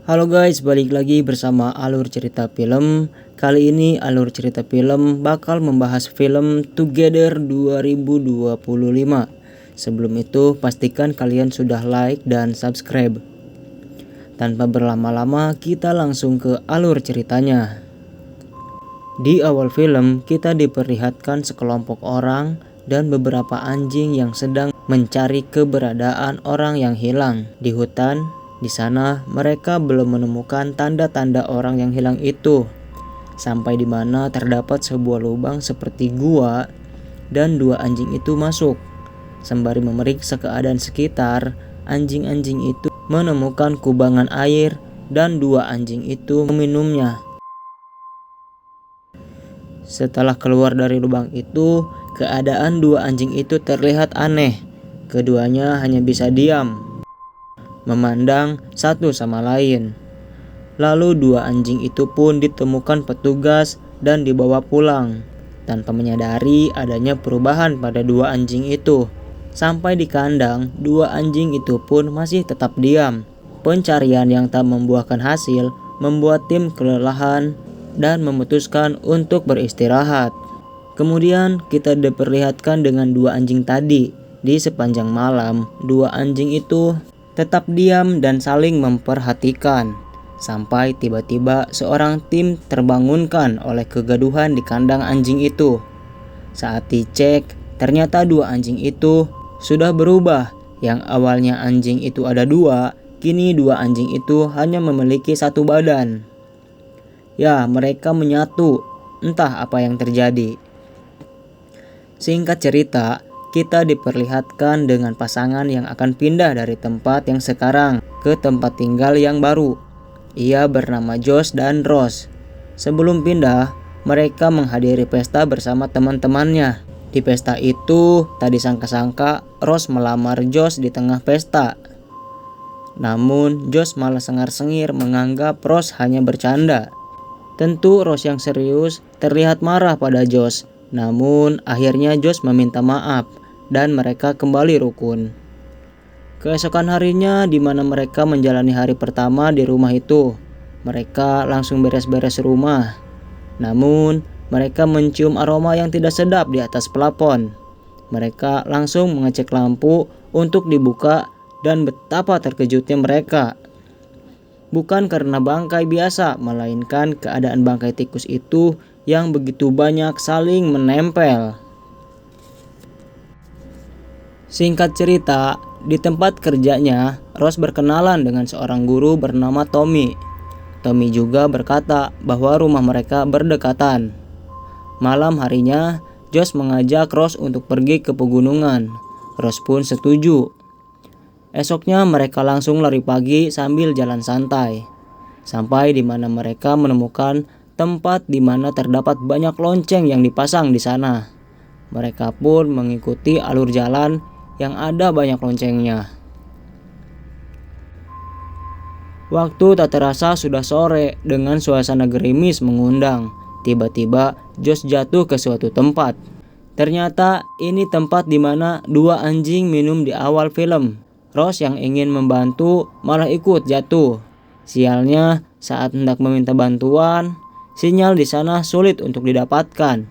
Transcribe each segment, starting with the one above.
Halo guys, balik lagi bersama Alur Cerita Film. Kali ini Alur Cerita Film bakal membahas film Together 2025. Sebelum itu pastikan kalian sudah like dan subscribe. Tanpa berlama-lama kita langsung ke alur ceritanya. Di awal film kita diperlihatkan sekelompok orang dan beberapa anjing yang sedang mencari keberadaan orang yang hilang di hutan. Di sana mereka belum menemukan tanda-tanda orang yang hilang itu. Sampai di mana terdapat sebuah lubang seperti gua dan dua anjing itu masuk. Sembari memeriksa keadaan sekitar, anjing-anjing itu menemukan kubangan air dan dua anjing itu meminumnya. Setelah keluar dari lubang itu, keadaan dua anjing itu terlihat aneh. Keduanya hanya bisa diam, memandang satu sama lain. Lalu dua anjing itu pun ditemukan petugas dan dibawa pulang. Tanpa menyadari adanya perubahan pada dua anjing itu. Sampai di kandang, dua anjing itu pun masih tetap diam. Pencarian yang tak membuahkan hasil membuat tim kelelahan dan memutuskan untuk beristirahat. Kemudian kita diperlihatkan dengan dua anjing tadi. Di sepanjang malam, dua anjing itu tetap diam dan saling memperhatikan. Sampai tiba-tiba seorang tim terbangunkan oleh kegaduhan di kandang anjing itu. Saat dicek, ternyata dua anjing itu sudah berubah. Yang awalnya anjing itu ada dua, kini dua anjing itu hanya memiliki satu badan. Ya, mereka menyatu. Entah apa yang terjadi. Singkat cerita, kita diperlihatkan dengan pasangan yang akan pindah dari tempat yang sekarang ke tempat tinggal yang baru. Ia bernama Josh dan Rose. Sebelum pindah, mereka menghadiri pesta bersama teman-temannya. Di pesta itu, tak disangka-sangka Rose melamar Josh di tengah pesta. Namun, Josh malah sengar-sengir menganggap Rose hanya bercanda. Tentu Rose yang serius terlihat marah pada Josh. Namun, akhirnya Josh meminta maaf dan mereka kembali rukun. Keesokan harinya di mana mereka menjalani hari pertama di rumah itu, mereka langsung beres-beres rumah. Namun, mereka mencium aroma yang tidak sedap di atas pelapon. Mereka langsung mengecek lampu untuk dibuka dan betapa terkejutnya mereka. Bukan karena bangkai biasa, melainkan keadaan bangkai tikus itu yang begitu banyak saling menempel. Singkat cerita, di tempat kerjanya, Rose berkenalan dengan seorang guru bernama Tommy. Tommy juga berkata bahwa rumah mereka berdekatan. Malam harinya, Josh mengajak Rose untuk pergi ke pegunungan. Rose pun setuju. Esoknya mereka langsung lari pagi sambil jalan santai. Sampai di mana mereka menemukan tempat di mana terdapat banyak lonceng yang dipasang di sana. Mereka pun mengikuti alur jalan yang ada banyak loncengnya. Waktu tak terasa sudah sore dengan suasana gerimis mengundang. Tiba-tiba Josh jatuh ke suatu tempat. Ternyata ini tempat di mana dua anjing minum di awal film. Rose yang ingin membantu malah ikut jatuh. Sialnya, saat hendak meminta bantuan, sinyal di sana sulit untuk didapatkan.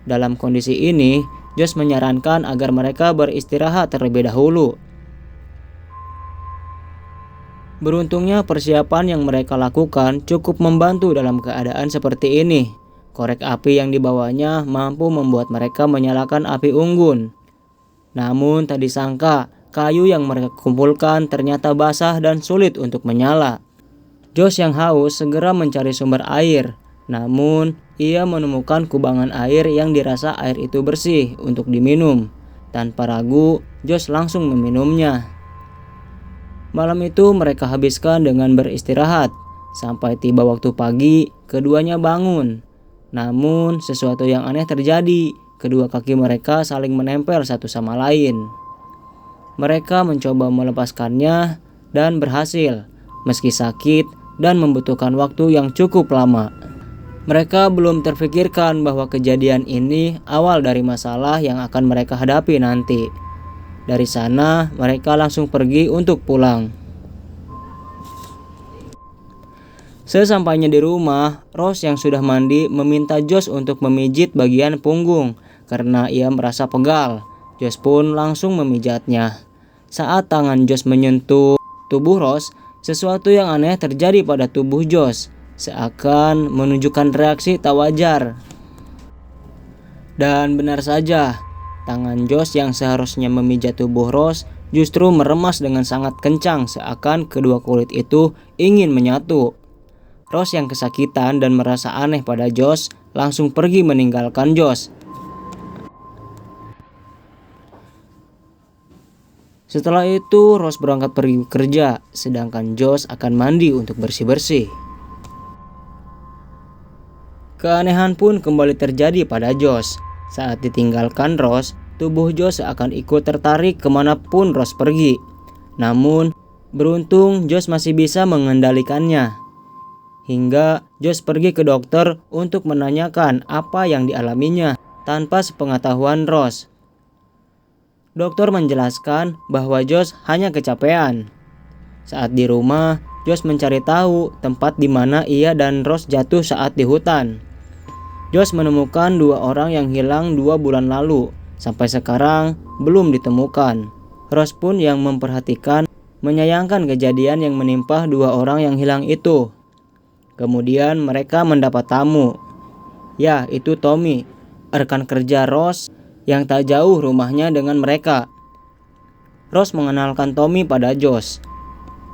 Dalam kondisi ini, Josh menyarankan agar mereka beristirahat terlebih dahulu. Beruntungnya persiapan yang mereka lakukan cukup membantu dalam keadaan seperti ini. Korek api yang dibawanya mampu membuat mereka menyalakan api unggun. Namun tak disangka, kayu yang mereka kumpulkan ternyata basah dan sulit untuk menyala. Josh yang haus segera mencari sumber air. Namun, ia menemukan kubangan air yang dirasa air itu bersih untuk diminum. Tanpa ragu, Josh langsung meminumnya. Malam itu mereka habiskan dengan beristirahat. Sampai tiba waktu pagi, keduanya bangun. Namun, sesuatu yang aneh terjadi. Kedua kaki mereka saling menempel satu sama lain. Mereka mencoba melepaskannya dan berhasil, meski sakit dan membutuhkan waktu yang cukup lama. Mereka belum terfikirkan bahwa kejadian ini awal dari masalah yang akan mereka hadapi nanti. Dari sana, mereka langsung pergi untuk pulang. Sesampainya di rumah, Rose yang sudah mandi meminta Josh untuk memijit bagian punggung karena ia merasa pegal. Josh pun langsung memijatnya. Saat tangan Josh menyentuh tubuh Rose, sesuatu yang aneh terjadi pada tubuh Josh, seakan menunjukkan reaksi tak wajar. Dan benar saja, tangan Josh yang seharusnya memijat tubuh Rose justru meremas dengan sangat kencang, seakan kedua kulit itu ingin menyatu. Rose yang kesakitan dan merasa aneh pada Josh langsung pergi meninggalkan Josh. Setelah itu Rose berangkat pergi kerja, sedangkan Josh akan mandi untuk bersih-bersih. Keanehan pun kembali terjadi pada Josh. Saat ditinggalkan Rose, tubuh Josh akan ikut tertarik kemanapun Rose pergi. Namun, beruntung Josh masih bisa mengendalikannya. Hingga Josh pergi ke dokter untuk menanyakan apa yang dialaminya tanpa sepengetahuan Rose. Dokter menjelaskan bahwa Josh hanya kecapean. Saat di rumah, Josh mencari tahu tempat di mana ia dan Rose jatuh saat di hutan. Josh menemukan 2 orang yang hilang 2 bulan lalu. Sampai sekarang belum ditemukan. Rose pun yang memperhatikan menyayangkan kejadian yang menimpa 2 orang yang hilang itu. Kemudian mereka mendapat tamu. Ya, itu Tommy, rekan kerja Rose yang tak jauh rumahnya dengan mereka. Rose mengenalkan Tommy pada Josh.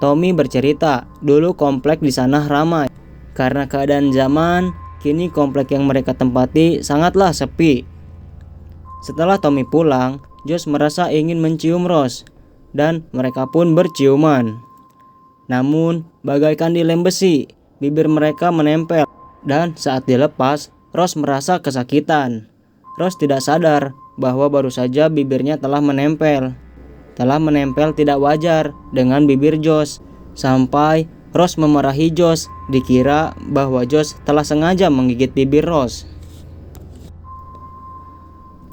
Tommy bercerita, dulu komplek di sana ramai. Karena keadaan zaman, kini komplek yang mereka tempati sangatlah sepi. Setelah Tommy pulang, Josh merasa ingin mencium Rose, dan mereka pun berciuman. Namun, bagaikan dilem besi, bibir mereka menempel, dan saat dilepas, Rose merasa kesakitan. Rose tidak sadar bahwa baru saja bibirnya telah menempel tidak wajar dengan bibir Josh. Sampai Rose memarahi Josh, dikira bahwa Josh telah sengaja menggigit bibir Rose.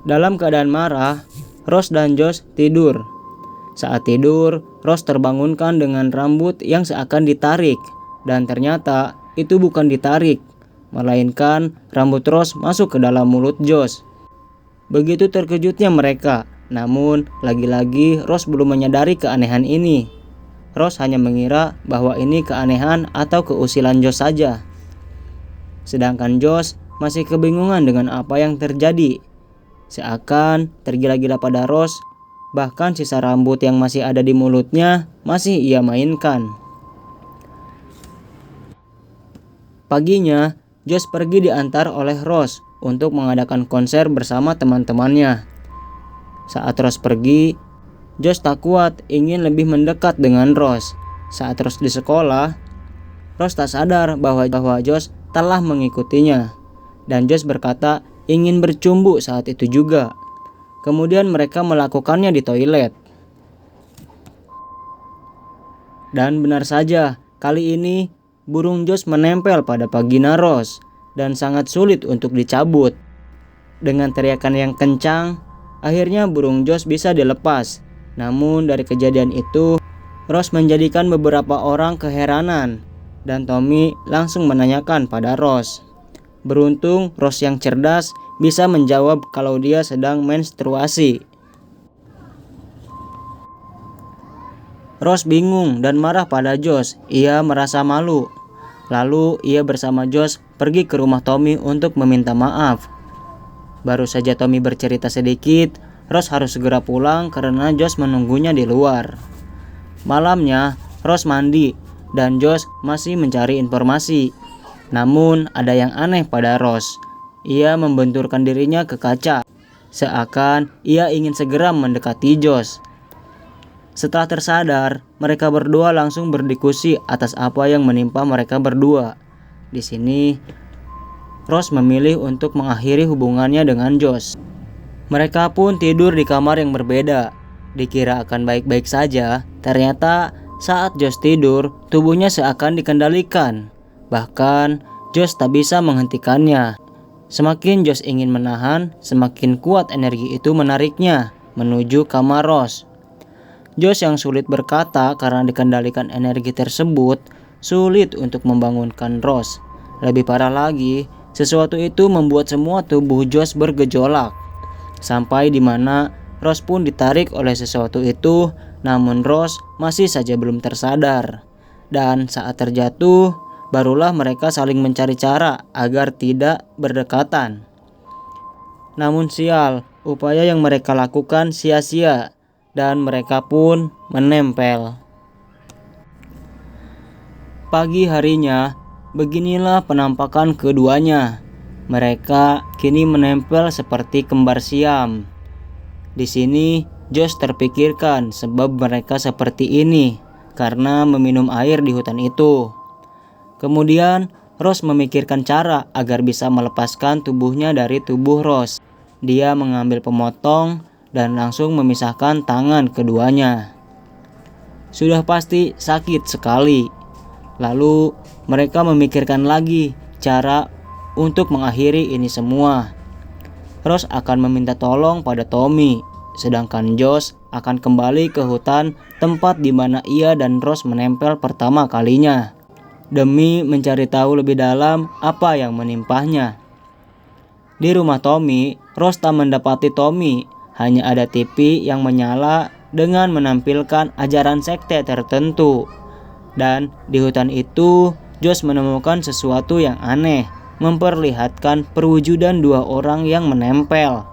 Dalam keadaan marah, Rose dan Josh tidur. Saat tidur, Rose terbangunkan dengan rambut yang seakan ditarik. Dan ternyata itu bukan ditarik, melainkan rambut Rose masuk ke dalam mulut Josh. Begitu terkejutnya mereka, namun lagi-lagi Rose belum menyadari keanehan ini. Rose hanya mengira bahwa ini keanehan atau keusilan Josh saja. Sedangkan Josh masih kebingungan dengan apa yang terjadi. Seakan tergila-gila pada Rose, bahkan sisa rambut yang masih ada di mulutnya masih ia mainkan. Paginya, Josh pergi diantar oleh Rose untuk mengadakan konser bersama teman-temannya. Saat Rose pergi, Josh tak kuat ingin lebih mendekat dengan Rose. Saat Rose di sekolah, Rose tak sadar bahwa Josh telah mengikutinya. Dan Josh berkata ingin bercumbu saat itu juga. Kemudian mereka melakukannya di toilet. Dan benar saja, kali ini burung Josh menempel pada vagina Rose dan sangat sulit untuk dicabut. Dengan teriakan yang kencang, akhirnya burung Josh bisa dilepas. Namun dari kejadian itu, Rose menjadikan beberapa orang keheranan dan Tommy langsung menanyakan pada Rose. Beruntung Rose yang cerdas bisa menjawab kalau dia sedang menstruasi. Rose bingung dan marah pada Josh. Ia merasa malu. Lalu ia bersama Josh pergi ke rumah Tommy untuk meminta maaf. Baru saja Tommy bercerita sedikit, Rose harus segera pulang karena Josh menunggunya di luar. Malamnya, Rose mandi dan Josh masih mencari informasi. Namun ada yang aneh pada Rose. Ia membenturkan dirinya ke kaca, seakan ia ingin segera mendekati Josh. Setelah tersadar, mereka berdua langsung berdiskusi atas apa yang menimpa mereka berdua. Di sini, Rose memilih untuk mengakhiri hubungannya dengan Josh. Mereka pun tidur di kamar yang berbeda. Dikira akan baik-baik saja, ternyata saat Josh tidur, tubuhnya seakan dikendalikan. Bahkan, Josh tak bisa menghentikannya. Semakin Josh ingin menahan, semakin kuat energi itu menariknya menuju kamar Rose. Josh yang sulit berkata karena dikendalikan energi tersebut, sulit untuk membangunkan Rose. Lebih parah lagi, sesuatu itu membuat semua tubuh Josh bergejolak. Sampai di mana Rose pun ditarik oleh sesuatu itu, namun Rose masih saja belum tersadar. Dan saat terjatuh, barulah mereka saling mencari cara agar tidak berdekatan. Namun sial, upaya yang mereka lakukan sia-sia dan mereka pun menempel. Pagi harinya, beginilah penampakan keduanya. Mereka kini menempel seperti kembar siam. Di sini, Josh terpikirkan sebab mereka seperti ini karena meminum air di hutan itu. Kemudian, Rose memikirkan cara agar bisa melepaskan tubuhnya dari tubuh Rose. Dia mengambil pemotong dan langsung memisahkan tangan keduanya. Sudah pasti sakit sekali. Lalu mereka memikirkan lagi cara untuk mengakhiri ini semua. Rose akan meminta tolong pada Tommy, sedangkan Josh akan kembali ke hutan tempat di mana ia dan Rose menempel pertama kalinya, demi mencari tahu lebih dalam apa yang menimpahnya. Di rumah Tommy, Rose tak mendapati Tommy, hanya ada TV yang menyala dengan menampilkan ajaran sekte tertentu. Dan di hutan itu, Josh menemukan sesuatu yang aneh, memperlihatkan perwujudan dua orang yang menempel.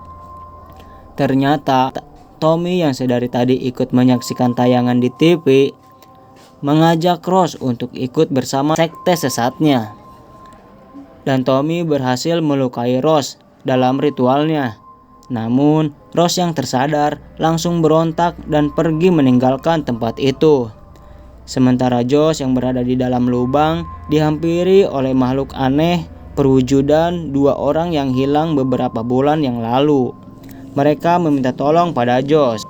Ternyata, Tommy yang sedari tadi ikut menyaksikan tayangan di TV, mengajak Rose untuk ikut bersama sekte sesatnya. Dan Tommy berhasil melukai Rose dalam ritualnya. Namun, Rose yang tersadar langsung berontak dan pergi meninggalkan tempat itu. Sementara Josh yang berada di dalam lubang dihampiri oleh makhluk aneh perwujudan dua orang yang hilang beberapa bulan yang lalu. Mereka meminta tolong pada Josh.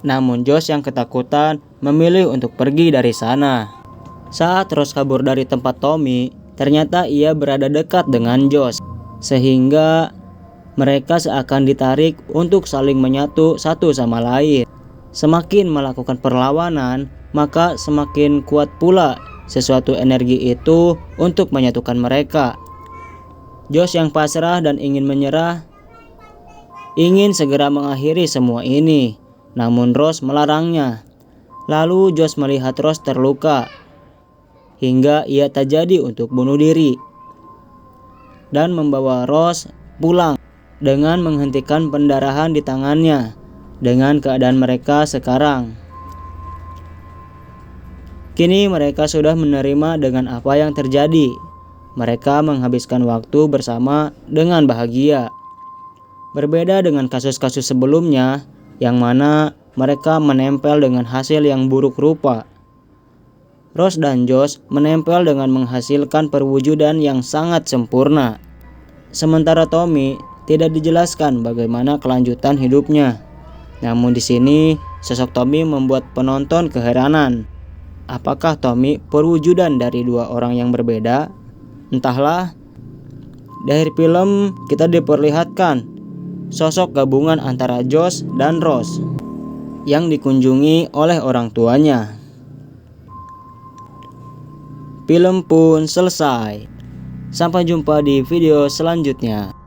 Namun Josh yang ketakutan memilih untuk pergi dari sana. Saat Rose kabur dari tempat Tommy, ternyata ia berada dekat dengan Josh. Sehingga mereka seakan ditarik untuk saling menyatu satu sama lain. Semakin melakukan perlawanan, maka semakin kuat pula sesuatu energi itu untuk menyatukan mereka. Josh yang pasrah dan ingin menyerah, ingin segera mengakhiri semua ini. Namun Rose melarangnya. Lalu Josh melihat Rose terluka, hingga ia tak jadi untuk bunuh diri. Dan membawa Rose pulang dengan menghentikan pendarahan di tangannya. Dengan keadaan mereka sekarang, kini mereka sudah menerima dengan apa yang terjadi. Mereka menghabiskan waktu bersama dengan bahagia. Berbeda dengan kasus-kasus sebelumnya, yang mana mereka menempel dengan hasil yang buruk rupa. Rose dan Josh menempel dengan menghasilkan perwujudan yang sangat sempurna. Sementara Tommy tidak dijelaskan bagaimana kelanjutan hidupnya. Namun di sini sosok Tommy membuat penonton keheranan. Apakah Tommy perwujudan dari dua orang yang berbeda? Entahlah. Dari film kita diperlihatkan sosok gabungan antara Josh dan Rose yang dikunjungi oleh orang tuanya. Film pun selesai. Sampai jumpa di video selanjutnya.